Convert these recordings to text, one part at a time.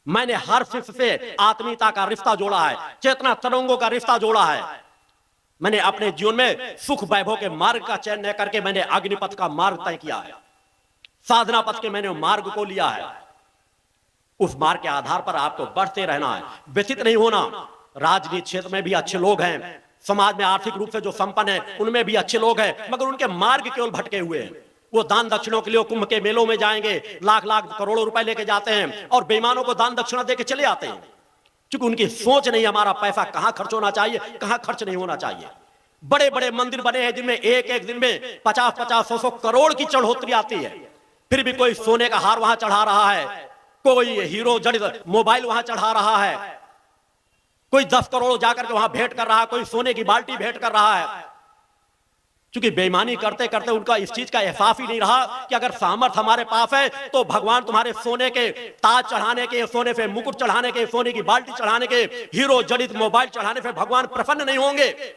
मैंने हर शिष्य से आत्मीयता का रिश्ता जोड़ा है, चेतना तरंगों का रिश्ता जोड़ा है। मैंने अपने जीवन में सुख वैभव के मार्ग का चयन न करके मैंने अग्निपथ का मार्ग तय किया है, साधना पथ के मैंने मार्ग को लिया है। उस मार्ग के आधार पर आपको बढ़ते रहना है, व्यथित नहीं होना। राजनीति क्षेत्र में भी अच्छे लोग हैं, समाज में आर्थिक रूप से जो संपन्न है उनमें भी अच्छे लोग हैं, मगर उनके मार्ग केवल भटके हुए हैं। वो दान दक्षिणों के लिए कुंभ के मेलों में जाएंगे, लाख लाख करोड़ों रुपए लेके जाते हैं और बेईमानों को दान दक्षिणा देके चले आते हैं, क्योंकि उनकी सोच नहीं हमारा पैसा कहां खर्च होना चाहिए, कहां खर्च नहीं होना चाहिए। बड़े बड़े मंदिर बने हैं जिनमें एक एक दिन में 50-50, 100-100 करोड़ की चढ़ोतरी आती है, फिर भी कोई सोने का हार वहां चढ़ा रहा है, कोई हीरो जड़ित मोबाइल वहां चढ़ा रहा है, कोई 10 करोड़ जाकर के वहां भेंट कर रहा है, कोई सोने की बाल्टी भेंट कर रहा है। क्योंकि बेईमानी करते करते उनका इस चीज का एहसास ही नहीं रहा कि अगर सामर्थ्य हमारे पास है तो भगवान तुम्हारे सोने के ताज चढ़ाने के, सोने पे मुकुट चढ़ाने के, सोने की बाल्टी चढ़ाने के, हीरो जड़ित मोबाइल चढ़ाने पे भगवान प्रसन्न नहीं होंगे,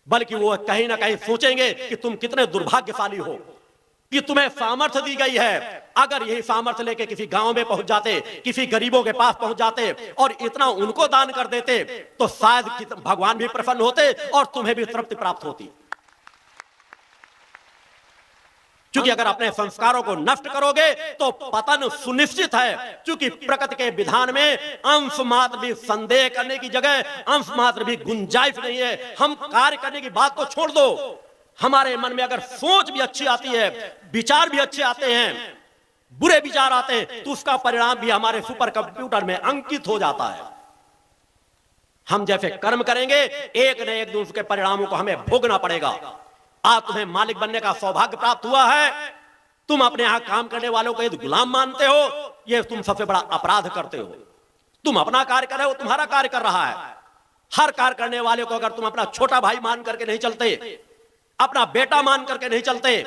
बल्कि वो कहीं ना कहीं सोचेंगे कि तुम कितने दुर्भाग्यशाली हो कि तुम्हें सामर्थ्य दी गई है। अगर यही सामर्थ्य लेके किसी गांव में पहुंच जाते, किसी गरीबों के पास पहुंच जाते और इतना उनको दान कर देते तो शायद भगवान भी प्रसन्न होते और तुम्हें भी तृप्ति प्राप्त होती। क्योंकि अगर अपने संस्कारों को नष्ट करोगे तो पतन सुनिश्चित है, क्योंकि प्रकृति के विधान में अंश मात्र भी संदेह करने की जगह, अंश मात्र भी गुंजाइश नहीं है। हम कार्य करने की बात को छोड़ दो, हमारे मन में अगर सोच भी अच्छी आती है, विचार भी अच्छे आते हैं, बुरे विचार आते हैं, तो उसका परिणाम भी हमारे सुपर कंप्यूटर में अंकित हो जाता है। हम जैसे कर्म करेंगे एक न एक दिन उसके परिणामों को हमें भोगना पड़ेगा। आज तुम्हें मालिक बनने का सौभाग्य प्राप्त हुआ है, तुम अपने यहां काम करने वालों को यदि गुलाम मानते हो, यह तुम सबसे बड़ा अपराध करते हो। तुम अपना कार्य कर रहे हो, तुम्हारा कार्य कर रहा है। हर कार्य करने वाले को अगर तुम अपना छोटा भाई मान करके नहीं चलते, अपना बेटा मान करके नहीं चलते,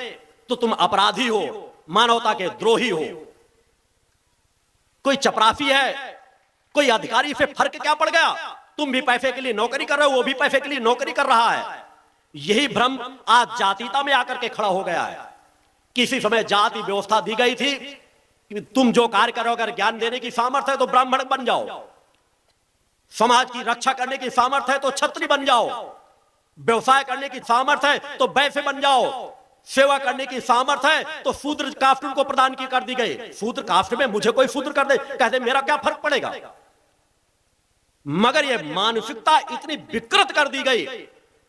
तो तुम अपराधी हो, मानवता के द्रोही हो। कोई चपरासी है, कोई अधिकारी से फर्क क्या पड़ गया? तुम भी पैसे के लिए नौकरी कर रहे हो, वो भी पैसे के लिए नौकरी कर रहा है। यही भ्रम आज जातीयता में आकर के खड़ा हो गया है। किसी समय जाति व्यवस्था दी गई थी कि तुम जो कार्य करो, अगर ज्ञान देने की सामर्थ्य है तो ब्राह्मण बन जाओ, समाज की रक्षा करने की सामर्थ्य है तो क्षत्रिय बन जाओ, व्यवसाय करने की सामर्थ्य है तो वैश्य बन जाओ, सेवा करने की सामर्थ्य है तो शूद्र कास्ट को प्रदान की कर दी गई। शूद्र कास्ट में मुझे कोई शूद्र कर दे, कहते मेरा क्या फर्क पड़ेगा। मगर यह मानसिकता इतनी विकृत कर दी गई,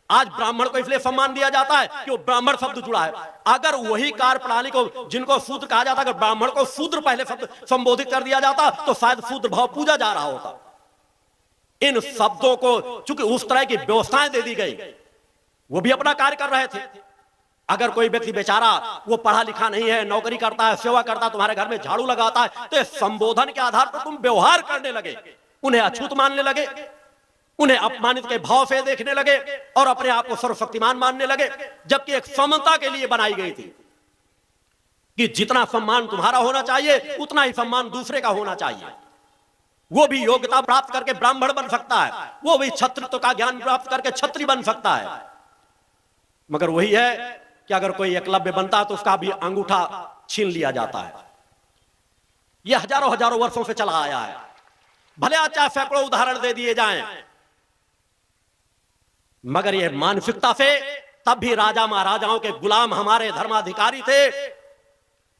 आज ब्राह्मण को इसलिए सम्मान दिया जाता है कि वो ब्राह्मण शब्द जुड़ा है। अगर वही कार्य प्रणाली को, जिनको शूद्र कहा जाता, अगर ब्राह्मण को शूद्र पहले शब्द संबोधित कर दिया जाता तो शायद शूद्र भाव पूजा जा रहा होता। इन शब्दों को चूंकि उस तरह की व्यवस्थाएं दे दी गई, वो भी अपना कार्य कर रहे थे। अगर कोई व्यक्ति बेचारा वो पढ़ा लिखा नहीं है, नौकरी करता है, सेवा करता है, तुम्हारे घर में झाड़ू लगाता है, तो संबोधन के आधार पर तुम व्यवहार करने लगे, उन्हें अछूत मानने लगे, उन्हें अपमानित के भाव से देखने लगे और अपने आप को सर्वशक्तिमान मानने लगे। जबकि एक समता के लिए बनाई गई थी कि जितना सम्मान तुम्हारा होना चाहिए उतना ही सम्मान दूसरे का होना चाहिए। वो भी योग्यता प्राप्त करके ब्राह्मण बन सकता है, वो भी क्षत्रित्व का ज्ञान प्राप्त करके क्षत्रिय बन सकता है। मगर वही है कि अगर कोई एकलव्य बनता है तो उसका भी अंगूठा छीन लिया जाता है। यह हजारों हजारों वर्षों से चला आया है। भले आज चाहे सैकड़ों उदाहरण दे दिए जाएं, मगर यह मानसिकता से तब भी राजा महाराजाओं के गुलाम हमारे धर्माधिकारी थे,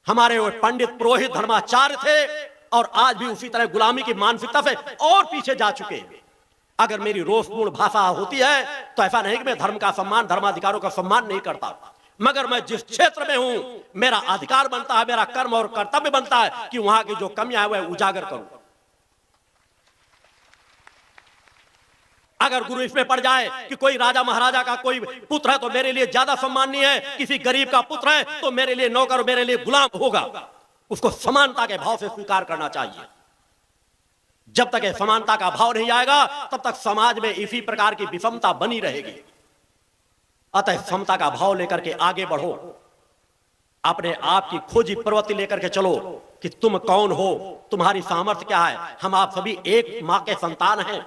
हमारे वो पंडित पुरोहित धर्माचार्य थे, और आज भी उसी तरह गुलामी की मानसिकता से और पीछे जा चुके हैं। अगर मेरी रोषपूर्ण भाषा होती है तो ऐसा नहीं कि मैं धर्म का सम्मान, धर्माधिकारों का सम्मान नहीं करता, मगर मैं जिस क्षेत्र में हूं मेरा अधिकार बनता है, मेरा कर्म और कर्तव्य बनता है कि वहां की जो कमियां है वह उजागर करूं। अगर गुरु इसमें पड़ जाए कि कोई राजा महाराजा का कोई पुत्र है तो मेरे लिए ज्यादा सम्माननीय है, किसी गरीब का पुत्र है तो मेरे लिए नौकर, मेरे लिए गुलाम होगा, उसको समानता के भाव से स्वीकार करना चाहिए। जब तक ये समानता का भाव नहीं आएगा तब तक समाज में इसी प्रकार की विषमता बनी रहेगी। अतः समता का भाव लेकर के आगे बढ़ो, अपने आप की खोजी प्रवृत्ति लेकर के चलो कि तुम कौन हो, तुम्हारी सामर्थ्य क्या है। हम आप सभी एक मां के संतान हैं,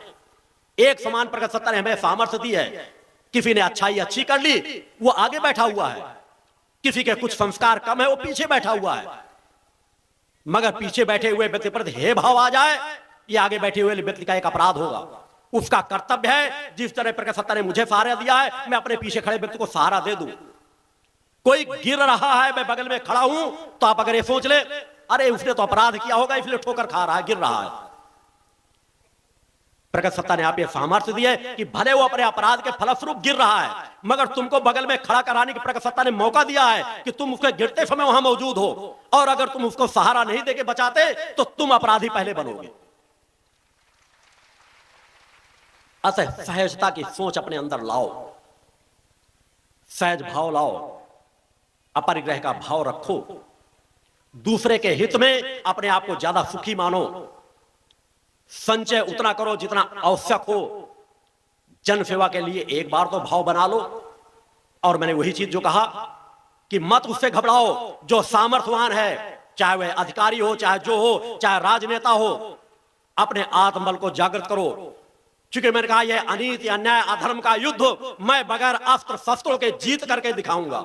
एक समान प्रगति सत्ता ने हमें सामर्थ्य दी है। किसी ने अच्छाई अच्छी कर ली, वो आगे बैठा हुआ है, किसी के कुछ संस्कार कम है, वो पीछे बैठा हुआ है। मगर पीछे बैठे हुए व्यक्ति पर हे भाव आ जाए, ये आगे बैठे हुए व्यक्ति का एक अपराध होगा। उसका कर्तव्य है, जिस तरह प्रकाश सत्ता ने मुझे सहारा दिया है, मैं अपने पीछे खड़े व्यक्ति को सहारा दे दूं। कोई गिर रहा है, मैं बगल में खड़ा हूं, तो आप अगर ये सोच ले अरे उसने तो अपराध किया होगा इसलिए ठोकर खा रहा है, गिर रहा है। प्रकट सत्ता ने आप ये सामर्थ्य दिए कि भले वो अपने अपराध के फलस्वरूप गिर रहा है, मगर तुमको बगल में खड़ा कराने की प्रकट सत्ता ने मौका दिया है कि तुम उसके गिरते समय वहां मौजूद हो, और अगर तुम उसको सहारा नहीं देके बचाते तो तुम अपराधी पहले बनोगे। अतः सहजता की सोच अपने अंदर लाओ, सहज भाव लाओ, अपरिग्रह का भाव रखो, दूसरे के हित में अपने आप को ज्यादा सुखी मानो, संचय उतना करो जितना आवश्यक हो, जन सेवा के लिए एक बार तो भाव बना लो। और मैंने वही चीज जो कहा कि मत उससे घबराओ जो सामर्थ्यवान है, चाहे वह अधिकारी हो, चाहे जो हो, चाहे राजनेता हो, अपने आत्मबल को जागृत करो। चूंकि मैंने कहा यह अनीति, अन्याय, अधर्म का युद्ध मैं बगैर अस्त्र शस्त्रों के जीत करके दिखाऊंगा।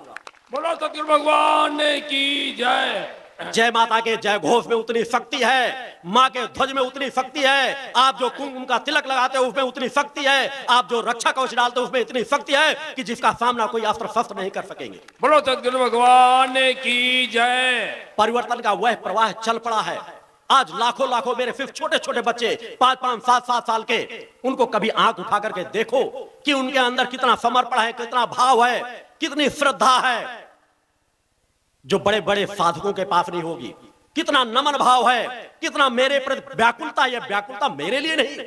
बोलो सतगुरु भगवान की जय। जय माता के जय घोष में उतनी शक्ति है, मां के ध्वज में उतनी शक्ति है, आप जो कुंकुम का तिलक लगाते हो उसमें उतनी शक्ति है, आप जो रक्षा कवच डालते हो उसमें इतनी शक्ति है कि जिसका सामना कोई अस्त्र शस्त्र नहीं कर सकेंगे। बोलो सतगुरु भगवान की जय। परिवर्तन का वह प्रवाह चल पड़ा है। आज लाखों लाखों मेरे सिर्फ छोटे छोटे बच्चे 5-5, 7-7 साल के, उनको कभी आंख उठा करके देखो कि उनके अंदर कितना समर्पण है, कितना भाव है, कितनी श्रद्धा है, जो बड़े बड़े साधकों के पास नहीं होगी। कितना नमन भाव है, कितना मेरे प्रति व्याकुलता। यह व्याकुलता मेरे लिए नहीं,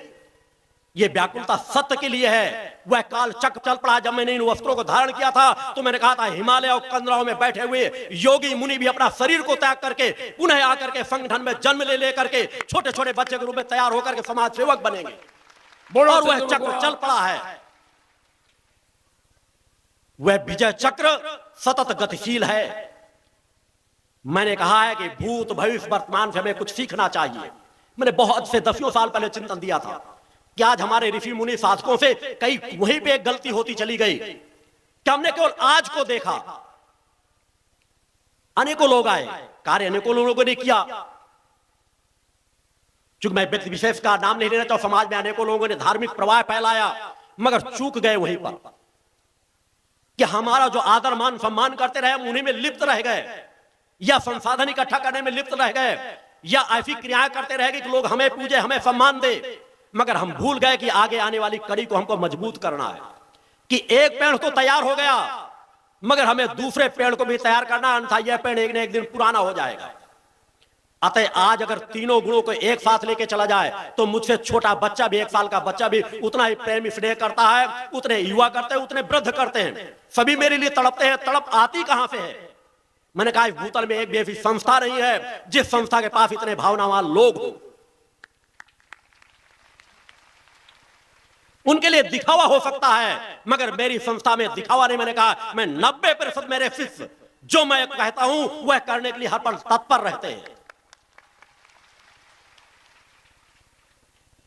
यह व्याकुलता सत्य के लिए है। वह काल चक्र चल पड़ा। जब मैंने इन वस्त्रों को धारण किया था तो मैंने कहा था हिमालय और कंदराओं में बैठे हुए योगी मुनि भी अपना शरीर को त्याग करके पुनः आकर के संगठन में जन्म ले लेकर के छोटे छोटे बच्चे के रूप में तैयार होकर के समाज सेवक बनेंगे। और वह चक्र चल पड़ा है। वह विजय चक्र सतत गतिशील है। मैंने कहा है कि भूत भविष्य वर्तमान से हमें कुछ सीखना चाहिए। मैंने बहुत से दसियों साल पहले चिंतन दिया था कि आज हमारे ऋषि मुनि साधकों से कई वहीं पे एक गलती होती चली गई कि हमने केवल आज को देखा। अनेकों लोग आए, कार्य अनेकों लोगों ने किया। चूंकि मैं व्यक्ति विशेष का नाम नहीं लेना चाहूं, समाज में अनेकों लोगों ने धार्मिक प्रवाह फैलाया, मगर चूक गए वहीं पर कि हमारा जो आदर मान सम्मान करते रहे हम उन्हीं में लिप्त रह गए, या संसाधन इकट्ठा करने में लिप्त रह गए, या ऐसी क्रियाएं करते रह गए कि लोग हमें पूजे, हमें सम्मान दे, मगर हम भूल गए कि आगे आने वाली कड़ी को हमको मजबूत करना है। कि एक पेड़ तो तैयार हो गया, मगर हमें दूसरे पेड़ को भी तैयार करना, अन्यथा यह पेड़ एक न एक दिन पुराना हो जाएगा। अतः आज अगर तीनों गुणों को एक साथ लेके चला जाए तो मुझसे छोटा बच्चा भी, 1 साल का बच्चा भी उतना ही प्रेम स्नेह करता है, उतने युवा करते हैं, उतने वृद्ध करते हैं। सभी मेरे लिए तड़पते हैं। तड़प आती कहां से है? मैंने कहा इस भूतल में एक भी ऐसी संस्था नहीं है जिस संस्था के पास इतने भावनावान लोग हो। उनके लिए दिखावा हो सकता है, मगर मेरी संस्था में दिखावा नहीं। मैंने कहा मैं 90% मेरे शिष्य जो मैं कहता हूं वह करने के लिए हर पल तत्पर रहते हैं।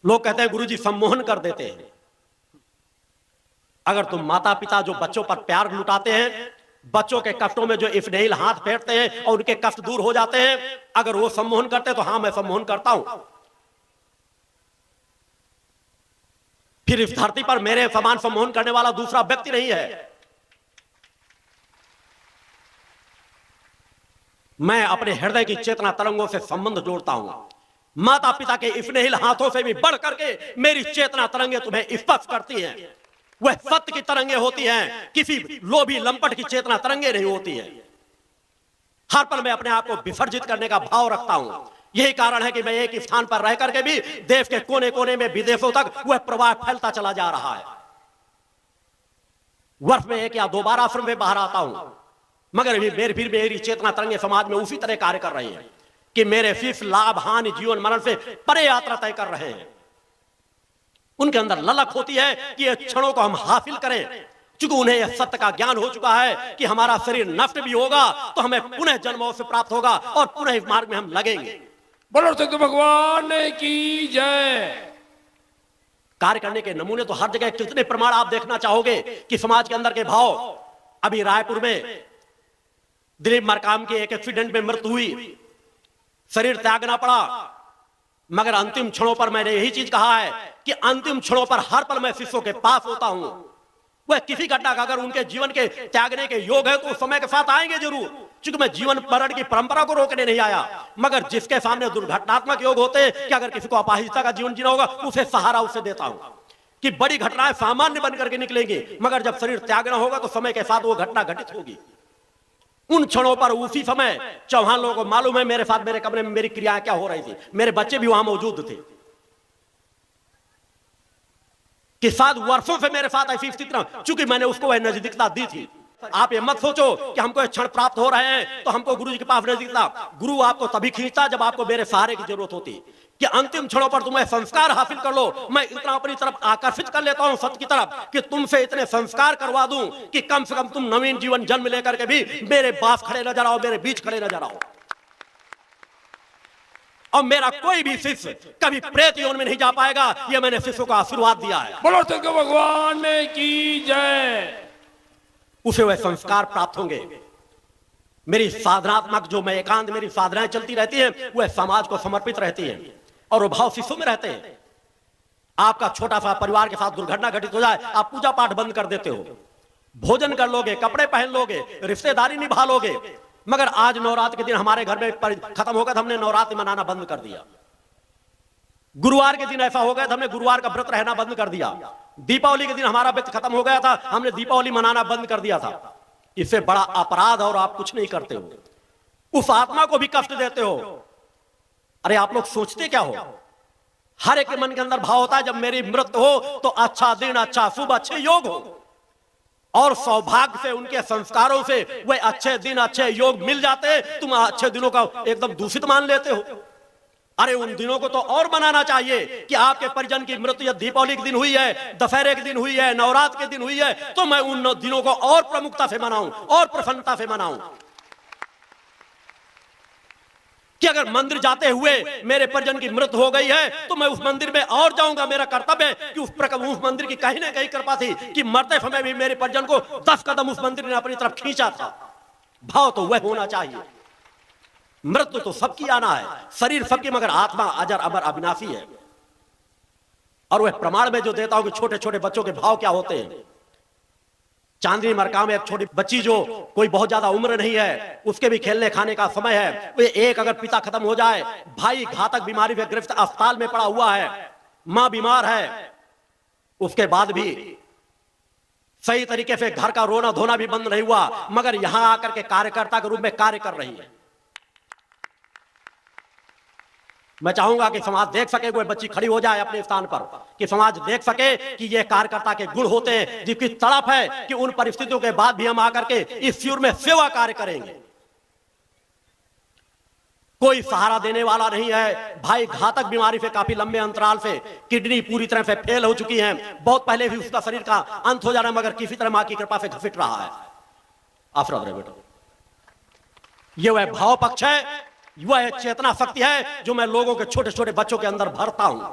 लोग कहते हैं गुरुजी सम्मोहन कर देते हैं। अगर तुम माता पिता जो बच्चों पर प्यार लुटाते हैं, बच्चों के कष्टों में जो इफ्नेल हाथ फेरते हैं और उनके कष्ट दूर हो जाते हैं, अगर वो सम्मोहन करते हैं तो हां मैं सम्मोहन करता हूं। फिर इस धरती पर मेरे समान सम्मोहन करने वाला दूसरा व्यक्ति नहीं है। मैं अपने हृदय की चेतना तरंगों से संबंध जोड़ता हूं। माता पिता के इफ्नेल हाथों से भी बढ़ करके मेरी चेतना तरंगे तुम्हें स्पर्श करती हैं। वह सत्य की तरंगे होती हैं, किसी लोभी लंपट की चेतना तरंगे नहीं होती हैं। हर पल मैं अपने आप को विसर्जित करने का भाव रखता हूं। यही कारण है कि मैं एक स्थान पर रह करके भी देश के कोने कोने में, विदेशों तक वह प्रवाह फैलता चला जा रहा है। वर्ष में 1 या 2 बार आश्रम में बाहर आता हूं, मगर फिर मेरी चेतना तरंगे समाज में उसी तरह कार्य कर रही हैं कि मेरे शिष्य लाभ हानि जीवन मरण से परे यात्रा तय कर रहे हैं। उनके अंदर ललक होती है कि ये क्षणों को हम हासिल करें, क्योंकि उन्हें यह सत्य का ज्ञान हो चुका है कि हमारा शरीर नष्ट भी होगा तो हमें पुनः जन्म से प्राप्त होगा और पुनः इस मार्ग में हम लगेंगे। बोलो सतगुरु भगवान की जय। कार्य करने के नमूने तो हर जगह, कितने प्रमाण आप देखना चाहोगे कि समाज के अंदर के भाव। अभी रायपुर में दिलीप मरकाम के एक एक्सीडेंट में मृत्यु हुई, शरीर त्यागना पड़ा, मगर अंतिम क्षणों पर मैंने यही चीज कहा है कि अंतिम क्षणों पर हर पल मैं शिष्यों के पास होता हूं। वह किसी घटना का अगर उनके जीवन के त्यागने के योग है तो उस समय के साथ आएंगे जरूर, क्योंकि मैं जीवन मरण की परंपरा को रोकने नहीं आया। मगर जिसके सामने दुर्घटनात्मक योग होते हैं कि अगर किसी को अपाहिजता का जीवन जीना होगा, उसे सहारा उसे देता हूं कि बड़ी घटनाएं सामान्य बन करके निकलेंगी, मगर जब शरीर त्यागना होगा तो समय के साथ वो घटना घटित होगी। उन क्षणों पर उसी समय चौहान लोगों को मालूम है मेरे साथ मेरे कमरे में मेरी क्रियाएं क्या हो रही थी, मेरे बच्चे भी वहां मौजूद थे कि साथ वर्षों से मेरे साथ ऐसी स्थिति रहा, चूंकि मैंने उसको वह नजदीकता दी थी। आप ये मत सोचो कि हमको एक क्षण प्राप्त हो रहे हैं तो हमको गुरु जी के पास नजदीकता। गुरु आपको तभी खींचता जब आपको मेरे सहारे की जरूरत होती कि अंतिम क्षणों पर तुम्हें संस्कार हासिल कर लो। मैं इतना अपनी तरफ आकर्षित कर लेता हूं सत्य की तरफ कि तुमसे इतने संस्कार करवा दूं कि कम से कम तुम नवीन जीवन जन्म लेकर के भी मेरे पास खड़े नजर आओ, मेरे बीच खड़े नजर आओ। और मेरा कोई भी शिष्य कभी प्रेत योनि में नहीं जा पाएगा, यह मैंने शिष्यों को आशीर्वाद दिया है। बोलो शंकर भगवान की जय। उसे वह संस्कार प्राप्त होंगे। मेरी साधनात्मक जो मैं एकांत मेरी साधनाएं चलती रहती हैं वह समाज को समर्पित रहती हैं और वो भाव शिष्यों में रहते हैं। आपका छोटा सा परिवार के साथ दुर्घटना घटित हो जाए, आप पूजा पाठ बंद कर देते हो, भोजन कर लोगे, कपड़े पहन लोगे, रिश्तेदारी निभा लोगे, मगर आज नवरात्र के दिन हमारे घर में खत्म हो गया, हमने नवरात्र मनाना बंद कर दिया। गुरुवार के दिन ऐसा हो गया था, हमने गुरुवार का व्रत रहना बंद कर दिया। दीपावली के दिन हमारा व्रत खत्म हो गया था, हमने दीपावली मनाना बंद कर दिया था। इससे बड़ा अपराध और आप कुछ नहीं करते हो, उस आत्मा को भी कष्ट देते हो। अरे आप लोग सोचते क्या हो? हर एक के मन के अंदर भाव होता है जब मेरी मृत्यु हो तो अच्छा दिन, अच्छा शुभ, अच्छे योग हो, और सौभाग्य से उनके संस्कारों से वे अच्छे दिन, अच्छे योग मिल जाते, तुम अच्छे दिनों का एकदम दूषित मान लेते हो। अरे उन दिनों को तो और मनाना चाहिए कि आपके परिजन की मृत्यु दीपावली के दिन हुई है, दशहरे के दिन हुई है, नवरात्र के दिन हुई है, तो मैं उन दिनों को और प्रमुखता से मनाऊं और प्रसन्नता से मनाऊं। कि अगर मंदिर जाते हुए मेरे परिजन की मृत्यु हो गई है तो मैं उस मंदिर में और जाऊंगा। मेरा कर्तव्य है कि उस मंदिर की कहीं ना कहीं कृपा थी कि मरते समय भी मेरे परिजन को 10 कदम उस मंदिर ने अपनी तरफ खींचा था। भाव तो वह होना चाहिए। मृत्यु तो सबकी आना है, शरीर सबकी, मगर आत्मा अजर अमर अविनाशी है। और वह प्रमाण में जो देता हूं कि छोटे छोटे बच्चों के भाव क्या होते हैं। चांदनी मरकाम में एक छोटी बच्ची जो कोई बहुत ज्यादा उम्र नहीं है, उसके भी खेलने खाने का समय है, वे एक अगर पिता खत्म हो जाए, भाई घातक बीमारी में गिरफ्त अस्पताल में पड़ा हुआ है, मां बीमार है, उसके बाद भी सही तरीके से घर का रोना धोना भी बंद नहीं हुआ, मगर यहां आकर के कार्यकर्ता के रूप में कार्य कर रही है। मैं चाहूंगा कि समाज देख सके, कोई बच्ची खड़ी हो जाए अपने स्थान पर, कि समाज देख सके कि ये कार्यकर्ता के गुण होते हैं, जिसकी तड़प है कि उन परिस्थितियों के बाद भी हम आकर के इस शिविर में सेवा कार्य करेंगे। कोई सहारा देने वाला नहीं है। भाई घातक बीमारी से काफी लंबे अंतराल से किडनी पूरी तरह से फेल हो चुकी है, बहुत पहले भी उसका शरीर का अंत हो जाना, मगर किसी तरह मां की कृपा से घसीट रहा है। आफरत रहे बेटा, ये वह भाव पक्ष है, वह चेतना शक्ति है जो मैं लोगों के छोटे छोटे बच्चों के अंदर भरता हूं।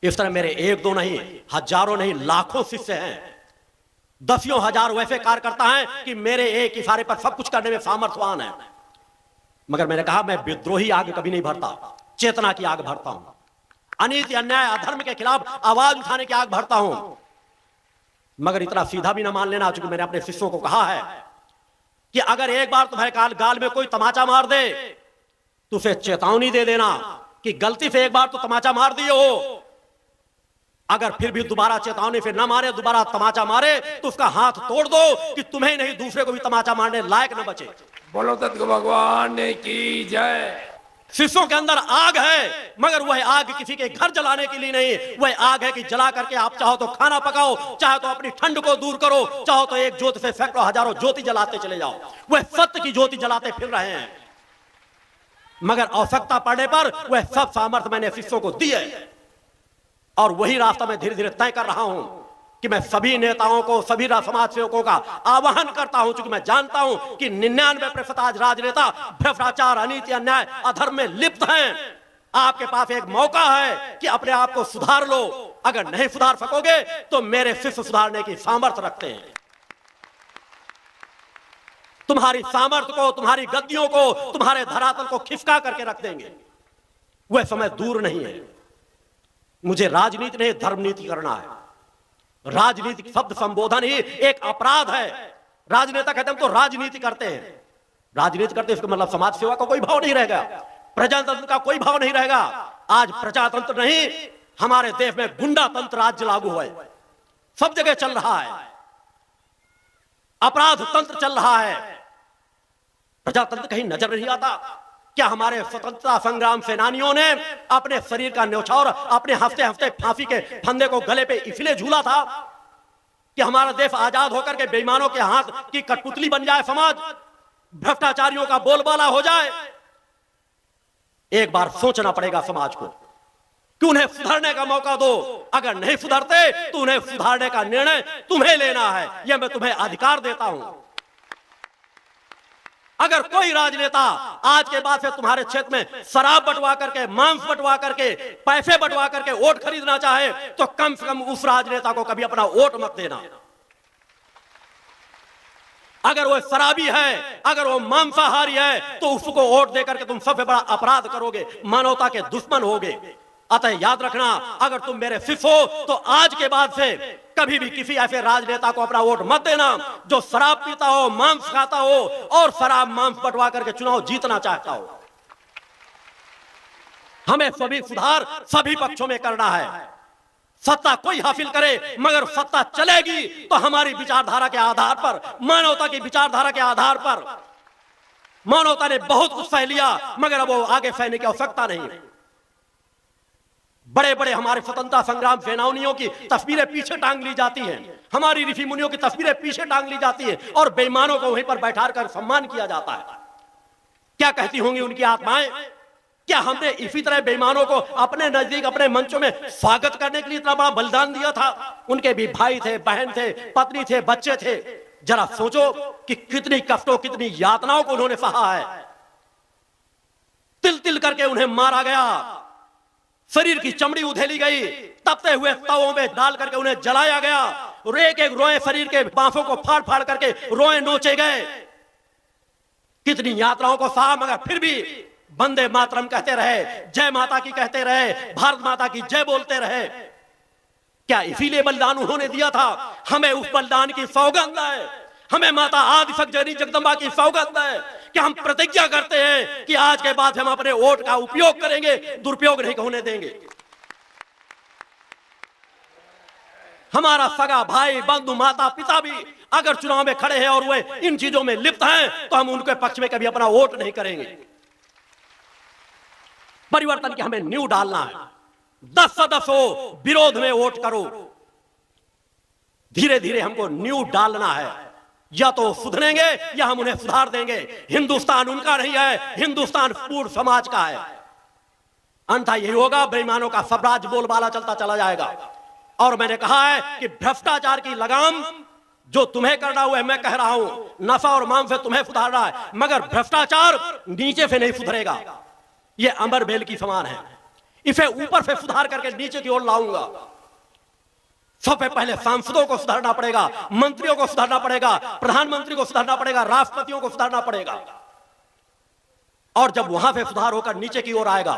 इस तरह मेरे एक दो नहीं, हजारों नहीं, लाखों शिष्य हैं, दसियों हजार वैसे कार्यकर्ता हैं कि मेरे एक इशारे पर सब कुछ करने में सामर्थ्यवान है। मगर मैंने कहा मैं विद्रोही आग कभी नहीं भरता, चेतना की आग भरता हूं, अनीति अन्याय अधर्म के खिलाफ आवाज उठाने की आग भरता हूं। मगर इतना सीधा भी ना मान लेना, चूंकि मैंने अपने शिष्यों को कहा है कि अगर एक बार तुम्हारे गाल में कोई तमाचा मार दे तो उसे चेतावनी दे देना कि गलती से एक बार तो तमाचा मार दिए हो, अगर फिर भी दोबारा चेतावनी से ना मारे, दोबारा तमाचा मारे तो उसका हाथ तोड़ दो कि तुम्हें नहीं दूसरे को भी तमाचा मारने लायक न बचे। बोलो सतगुरु भगवान की जय। शिष्यों के अंदर आग है, मगर वह आग किसी के घर जलाने के लिए नहीं, वह आग है कि जला करके आप चाहो तो खाना पकाओ, चाहे तो अपनी ठंड को दूर करो, चाहो तो एक ज्योति से सैकड़ों हजारों ज्योति जलाते चले जाओ। वह सत्य की ज्योति जलाते फिर रहे हैं, मगर आवश्यकता पड़ने पर वह सब सामर्थ्य मैंने शिष्यों को दी है। और वही रास्ता मैं धीरे धीरे तय कर रहा हूं कि मैं सभी नेताओं को, सभी समाज सेवकों का आह्वान करता हूं, क्योंकि मैं जानता हूं कि 99% आज राजनेता भ्रष्टाचार, अनीति, अन्याय, अधर्म में लिप्त हैं। आपके पास एक मौका है कि अपने आप को सुधार लो। अगर नहीं सुधार सकोगे तो मेरे शिष्य सुधारने की सामर्थ्य रखते हैं। तुम्हारी सामर्थ्य को, तुम्हारी गद्दियों को, तुम्हारे धरातल को खिसका करके रख देंगे। वह समय दूर नहीं है। मुझे राजनीति नहीं, धर्म नीति करना है। राजनीतिक शब्द संबोधन ही एक अपराध है। राजनेता कहते हैं हम तो राजनीति करते हैं। राजनीति करते इसका मतलब समाज सेवा का कोई भाव नहीं रहेगा, प्रजातंत्र का कोई भाव नहीं रहेगा। आज प्रजातंत्र नहीं, हमारे देश में गुंडा तंत्र राज्य लागू है, सब जगह चल रहा है, अपराध तंत्र चल रहा है। प्रजातंत्र कहीं नजर नहीं आता। क्या हमारे स्वतंत्रता संग्राम सेनानियों ने अपने शरीर का न्यौछावर अपने हफ्ते हफ्ते फांसी के फंदे को गले पे इसलिए झूला था कि हमारा देश आजाद होकर के बेईमानों के हाथ की कठपुतली बन जाए, समाज भ्रष्टाचारियों का बोलबाला हो जाए? एक बार सोचना पड़ेगा समाज को कि उन्हें सुधरने का मौका दो। अगर नहीं सुधरते तो उन्हें सुधारने का निर्णय तुम्हें लेना है, यह मैं तुम्हें अधिकार देता हूं। अगर कोई राजनेता आज के बाद से तुम्हारे क्षेत्र में शराब बंटवा करके, मांस बंटवा करके, पैसे बंटवा करके वोट खरीदना चाहे तो कम से कम उस राजनेता को कभी अपना वोट मत देना। अगर वो शराबी है, अगर वो मांसाहारी है, तो उसको वोट देकर के तुम सबसे बड़ा अपराध करोगे, मानवता के दुश्मन होगे। अतः याद रखना, अगर तुम मेरे शिष्य हो तो आज के बाद से कभी भी किसी ऐसे राजनेता को अपना वोट मत देना जो शराब पीता हो, मांस खाता हो और शराब मांस बंटवा करके चुनाव जीतना चाहता हो। हमें सभी सुधार सभी पक्षों में करना है। सत्ता कोई हासिल करे, मगर सत्ता चलेगी तो हमारी विचारधारा के आधार पर, मानवता की विचारधारा के आधार पर। मानवता ने बहुत कुछ सह लिया, मगर अब वो आगे सहने की आवश्यकता नहीं है। बड़े बड़े हमारे स्वतंत्रता संग्राम सेनानियों की तस्वीरें पीछे टांग ली जाती हैं, हमारी ऋषि मुनियों की तस्वीरें पीछे टांग ली जाती है और बेईमानों को वहीं पर बैठाकर सम्मान किया जाता है। क्या कहती होंगी उनकी आत्माएं? क्या हमने इसी तरह बेईमानों को अपने नजदीक, अपने मंचों में स्वागत करने के लिए इतना बड़ा बलिदान दिया था? उनके भी भाई थे, बहन थे, पत्नी थे, बच्चे थे। जरा सोचो कि कितनी कष्टों, कितनी यातनाओं को उन्होंने सहा है। तिल तिल करके उन्हें मारा गया, शरीर की चमड़ी उधेली गई, तपते हुए तवों में डाल करके उन्हें जलाया गया और एक एक रोए शरीर के बांसों को फाड़ फाड़ करके रोए नोचे गए। कितनी यात्राओं को सहा, मगर फिर भी वंदे मातरम कहते रहे, जय माता की कहते रहे, भारत माता की जय बोलते रहे। क्या इसीलिए बलिदान उन्होंने दिया था? हमें उस बलिदान की सौगंध है, हमें माता आदिशक्ति जननी जगदम्बा की सौगंध है कि हम प्रतिज्ञा करते हैं कि आज के बाद हम अपने वोट का उपयोग करेंगे, दुरुपयोग नहीं होने देंगे। हमारा सगा भाई, बंधु, माता, पिता भी अगर चुनाव में खड़े हैं और वे इन चीजों में लिप्त हैं तो हम उनके पक्ष में कभी अपना वोट नहीं करेंगे। परिवर्तन की हमें नींव डालना है। 10 सदस्य हो, विरोध में वोट करो। धीरे धीरे हमको नींव डालना है। या तो सुधरेंगे या हम उन्हें सुधार देंगे। हिंदुस्तान उनका नहीं है, हिंदुस्तान पूर्ण समाज का है। अन्यथा यही होगा, बेईमानों का साम्राज्य बोलबाला चलता चला जाएगा। और मैंने कहा है कि भ्रष्टाचार की लगाम जो तुम्हें करना हुआ है, मैं कह रहा हूं, नफा और मांग से तुम्हें सुधारना है, मगर भ्रष्टाचार नीचे से नहीं सुधरेगा। यह अमर बेल की समान है, इसे ऊपर से सुधार करके नीचे की ओर लाऊंगा। सबसे पहले सांसदों को सुधारना पड़ेगा, मंत्रियों को सुधारना पड़ेगा, प्रधानमंत्री को सुधारना पड़ेगा, राष्ट्रपतियों को सुधारना पड़ेगा। और जब वहां से सुधार होकर नीचे की ओर आएगा,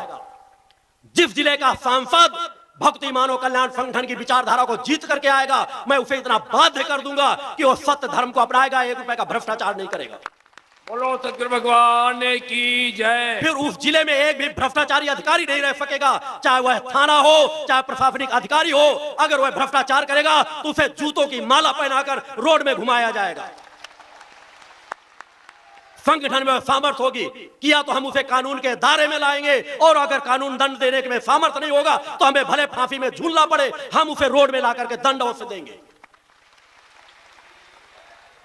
जिस जिले का सांसद भक्ति मानव कल्याण संगठन की विचारधारा को जीत करके आएगा, मैं उसे इतना बाध्य कर दूंगा कि वो सत्य धर्म को अपनाएगा, 1 रुपए का भ्रष्टाचार नहीं करेगा। बोलो सतगुरु भगवान की जय। फिर उस जिले में एक भी भ्रष्टाचारी अधिकारी नहीं रह सकेगा, चाहे वह थाना हो, चाहे प्रशासनिक अधिकारी हो। अगर वह भ्रष्टाचार करेगा तो उसे जूतों की माला पहनाकर रोड में घुमाया जाएगा। संगठन में सामर्थ्य होगी, किया तो हम उसे कानून के दायरे में लाएंगे, और अगर कानून दंड देने में सामर्थ्य नहीं होगा तो हमें भले फांसी में झूलना पड़े, हम उसे रोड में ला करके दंड अवश्य देंगे।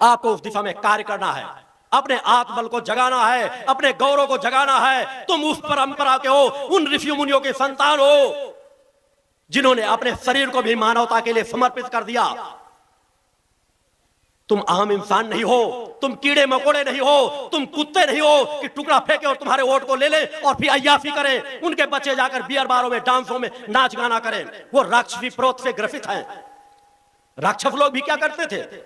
आपको उस दिशा में कार्य करना है, अपने आत्मबल को जगाना है, अपने गौरव को जगाना है। तुम उस परंपरा के हो, उन ऋषि मुनियों के संतान हो जिन्होंने अपने शरीर को भी मानवता के लिए समर्पित कर दिया। तुम आम इंसान नहीं हो, तुम कीड़े मकोड़े नहीं हो, तुम कुत्ते नहीं हो कि टुकड़ा फेंके और तुम्हारे वोट को ले ले और फिर अय्यासी करें। उनके बच्चे जाकर बियर बारों में, डांसों में नाच गाना करें। वो राक्षसी प्रोत से ग्रसित हैं। राक्षस लोग भी क्या करते थे?